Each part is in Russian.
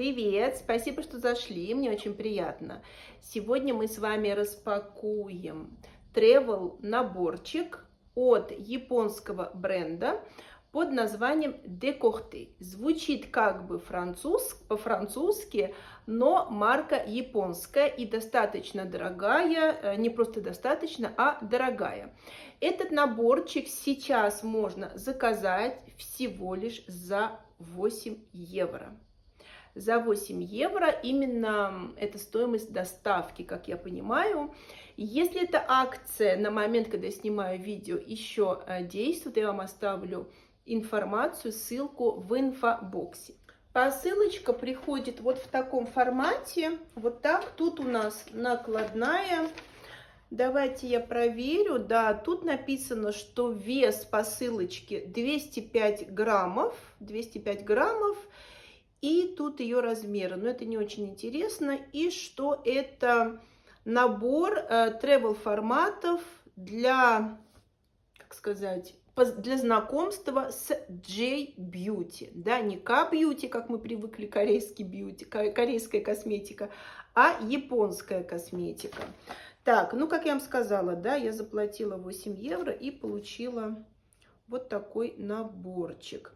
Привет! Спасибо, что зашли, мне очень приятно. Сегодня мы с вами распакуем travel наборчик от японского бренда под названием Décolleté. Звучит как бы по-французски, но марка японская и достаточно дорогая, не просто достаточно, а дорогая. Этот наборчик сейчас можно заказать всего лишь за 8 евро. За 8 евро именно это стоимость доставки, как я понимаю. Если эта акция на момент, когда я снимаю видео, еще действует, я вам оставлю информацию, ссылку в инфобоксе. Посылочка приходит вот в таком формате, вот так. Тут у нас накладная. Давайте я проверю. Да, тут написано, что вес посылочки 205 граммов. 205 граммов. И тут ее размеры, но это не очень интересно. И что это набор travel форматов для, как сказать, для знакомства с J-Beauty. Да, не K-Beauty, как мы привыкли, корейский бьюти, корейская косметика, а японская косметика. Так, ну, как я вам сказала, да, я заплатила 8 евро и получила вот такой наборчик.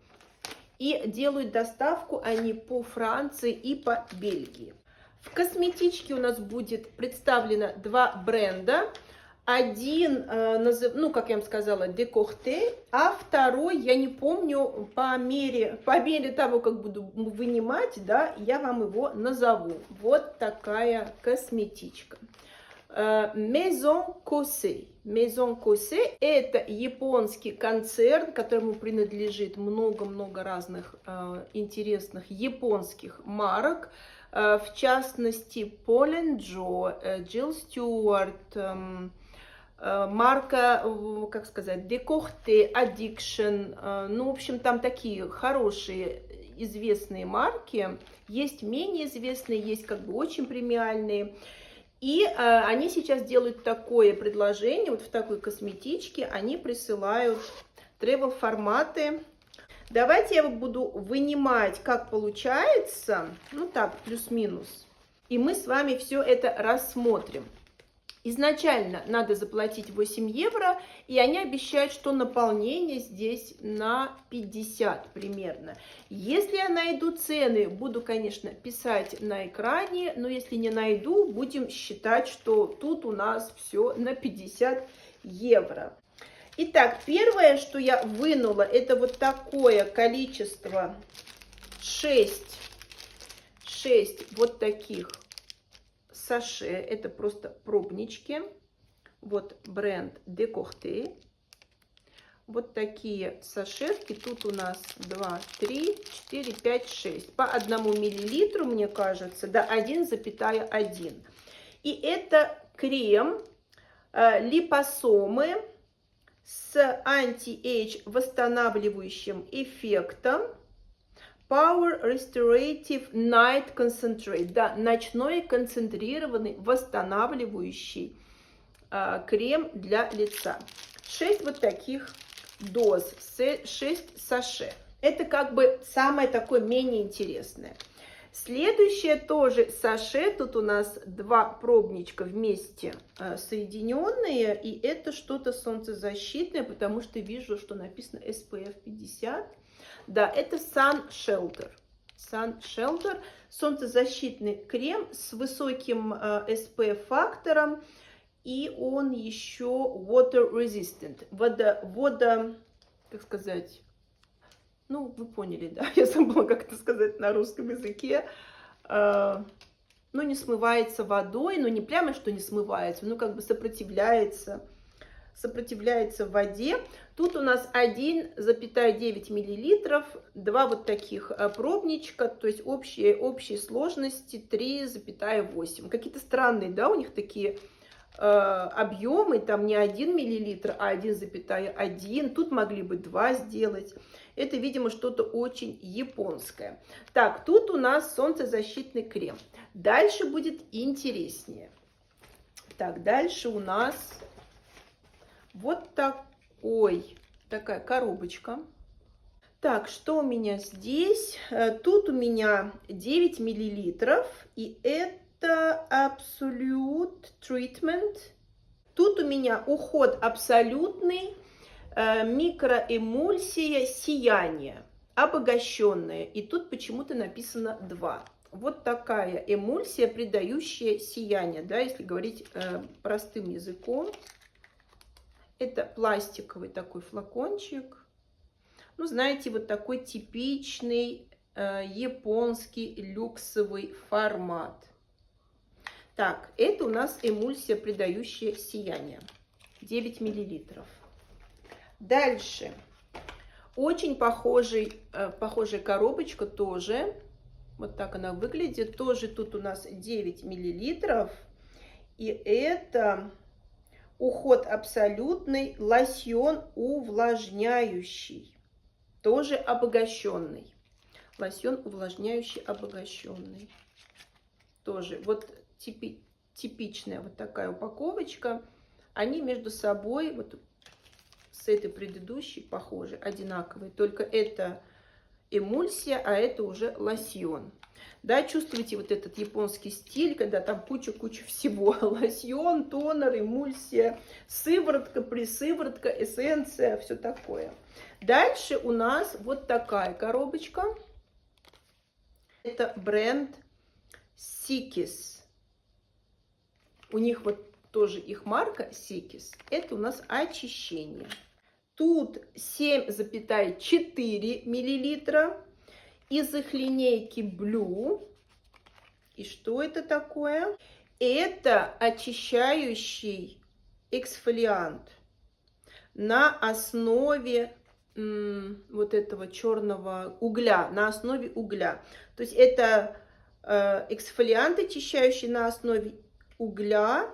И делают доставку они по Франции и по Бельгии. В косметичке у нас будет представлено два бренда. Один, ну, как я вам сказала, Décolleté, а второй, я не помню, по мере того, как буду вынимать, да, я вам его назову. Вот такая косметичка. Maison Kosei. Maison Kosei – это японский концерн, которому принадлежит много-много разных интересных японских марок, в частности Paul & Joe, Jill Stewart, марка, как сказать, Décolleté, Addiction. Ну, в общем, там такие хорошие известные марки, есть менее известные, есть как бы очень премиальные. И они сейчас делают такое предложение, вот в такой косметичке они присылают travel форматы. Давайте я буду вынимать, как получается, ну так, плюс-минус. И мы с вами все это рассмотрим. Изначально надо заплатить 8 евро, и они обещают, что наполнение здесь на 50 примерно. Если я найду цены, буду, конечно, писать на экране, но если не найду, будем считать, что тут у нас все на 50 евро. Итак, первое, что я вынула, это вот такое количество, 6 вот таких саше, это просто пробнички. Вот бренд Décolleté. Вот такие сашетки. Тут у нас 2, 3, 4, 5, 6. По 1 миллилитру, мне кажется, да, 1,1. И это крем липосомы с анти-эйдж восстанавливающим эффектом. Power Restorative Night Concentrate, да, ночной концентрированный восстанавливающий крем для лица. 6 вот таких доз, 6 саше. Это как бы самое такое менее интересное. Следующее тоже саше, тут у нас 2 пробничка вместе соединенные, и это что-то солнцезащитное, потому что вижу, что написано SPF 50. Да, это Sun Shelter. Sun Shelter, солнцезащитный крем с высоким SPF-фактором, и он еще water resistant, как сказать, ну, вы поняли, да, я забыла, как это сказать на русском языке, ну, не смывается водой, но не прямо, что не смывается, ну, как бы сопротивляется в воде. Тут у нас 1,9 миллилитров, 2 вот таких пробничка, то есть общей сложности 3,8. Какие-то странные, да, у них такие объемы, там не 1 миллилитр, а 1,1. Тут могли бы 2 сделать. Это, видимо, что-то очень японское. Так, тут у нас солнцезащитный крем. Дальше будет интереснее. Так, дальше у нас вот такая коробочка. Так, что у меня здесь? Тут у меня 9 миллилитров, и это Absolute Treatment. Тут у меня уход абсолютный, микроэмульсия сияние, обогащенная. И тут почему-то написано 2. Вот такая эмульсия, придающая сияние, да, если говорить простым языком. Это пластиковый такой флакончик. Ну, знаете, вот такой типичный японский люксовый формат. Так, это у нас эмульсия, придающая сияние. 9 миллилитров. Дальше. Очень похожая коробочка тоже. Вот так она выглядит. Тоже тут у нас 9 миллилитров. И это уход абсолютный, лосьон увлажняющий. Тоже обогащенный. Лосьон увлажняющий, обогащенный. Тоже вот типичная вот такая упаковочка. Они между собой вот с этой предыдущей похожи, одинаковые. Только это эмульсия, а это уже лосьон. Да, чувствуете вот этот японский стиль, когда там куча-куча всего. Лосьон, тонер, эмульсия, сыворотка, присыворотка, эссенция, все такое. Дальше у нас вот такая коробочка. Это бренд Сикис. У них вот тоже их марка Сикис. Это у нас очищение. Тут 7,4 миллилитра из их линейки Blue. И что это такое? Это очищающий эксфолиант на основе вот этого черного угля, на основе угля. То есть это эксфолиант, очищающий на основе угля.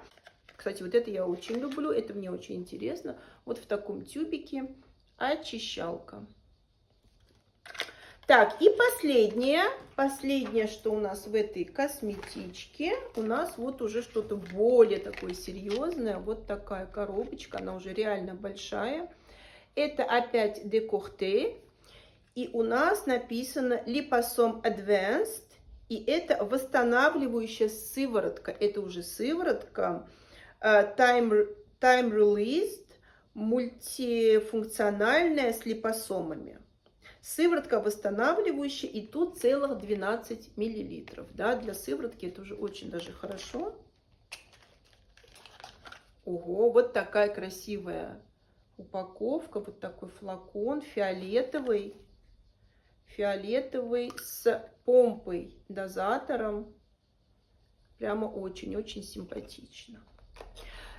Кстати, вот это я очень люблю, это мне очень интересно. Вот в таком тюбике очищалка. Так, и последнее, что у нас в этой косметичке, у нас вот уже что-то более такое серьезное. Вот такая коробочка, она уже реально большая. Это опять Décolleté. И у нас написано Liposome Advanced. И это восстанавливающая сыворотка. Это уже сыворотка Time Released, мультифункциональная с липосомами. Сыворотка восстанавливающая, и тут целых 12 миллилитров. Да, для сыворотки это уже очень даже хорошо. Ого, вот такая красивая упаковка, вот такой флакон фиолетовый с помпой, дозатором. Прямо очень-очень симпатично.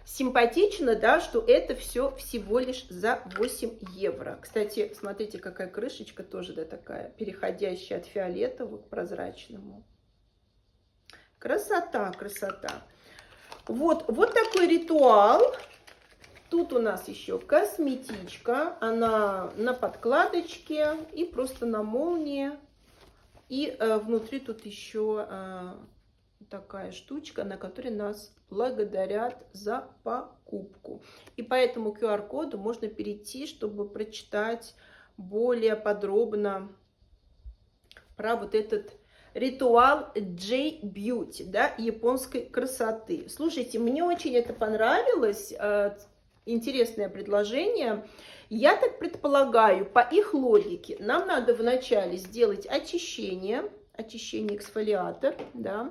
Симпатично, да, что это все всего лишь за 8 евро. Кстати, смотрите, какая крышечка тоже, да, такая, переходящая от фиолетового к прозрачному. Красота, красота. Вот такой ритуал. Тут у нас еще косметичка. Она на подкладочке и просто на молнии. И внутри тут еще такая штучка, на которой нас благодарят за покупку. И по этому QR-коду можно перейти, чтобы прочитать более подробно про вот этот ритуал J-Beauty, да, японской красоты. Слушайте, мне очень это понравилось. Интересное предложение. Я так предполагаю, по их логике, нам надо вначале сделать очищение эксфолиатор, да.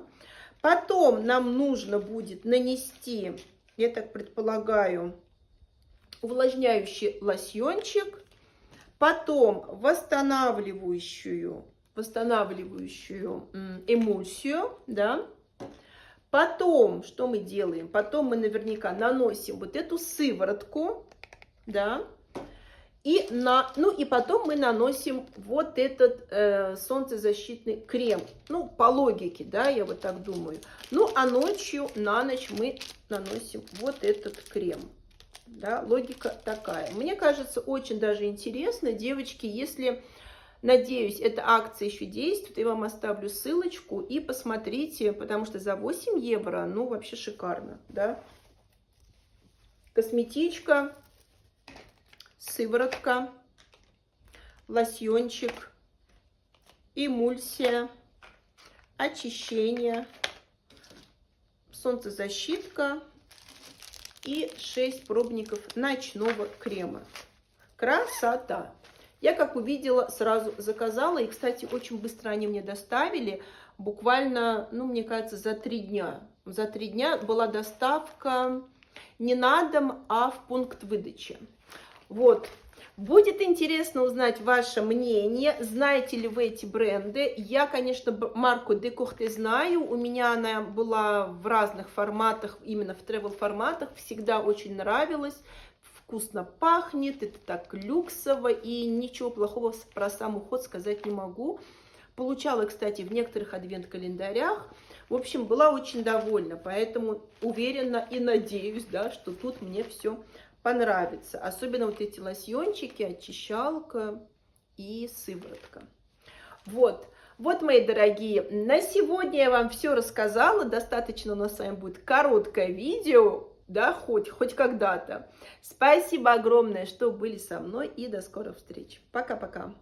Потом нам нужно будет нанести, я так предполагаю, увлажняющий лосьончик, потом восстанавливающую эмульсию, да. Потом, что мы делаем? Потом мы наверняка наносим вот эту сыворотку, да. Ну и потом мы наносим вот этот солнцезащитный крем. Ну, по логике, да, я вот так думаю. Ну, а ночью, на ночь мы наносим вот этот крем. Да, логика такая. Мне кажется, очень даже интересно. Девочки, если, надеюсь, эта акция еще действует, я вам оставлю ссылочку и посмотрите, потому что за 8 евро, ну, вообще шикарно, да. Косметичка. Сыворотка, лосьончик, эмульсия, очищение, солнцезащитка и 6 пробников ночного крема. Красота! Я, как увидела, сразу заказала. И, кстати, очень быстро они мне доставили. Буквально, ну, мне кажется, за 3 дня. За 3 дня была доставка не на дом, а в пункт выдачи. Вот. Будет интересно узнать ваше мнение. Знаете ли вы эти бренды? Я, конечно, марку Де Кохте знаю. У меня она была в разных форматах, именно в travel форматах. Всегда очень нравилась. Вкусно пахнет, это так люксово, и ничего плохого про сам уход сказать не могу. Получала, кстати, в некоторых адвент-календарях. В общем, была очень довольна, поэтому уверена и надеюсь, да, что тут мне все понравится. Особенно вот эти лосьончики, очищалка и сыворотка. Вот, мои дорогие, на сегодня я вам все рассказала. Достаточно у нас с вами будет короткое видео. Да, хоть когда-то. Спасибо огромное, что были со мной, и до скорых встреч. Пока-пока.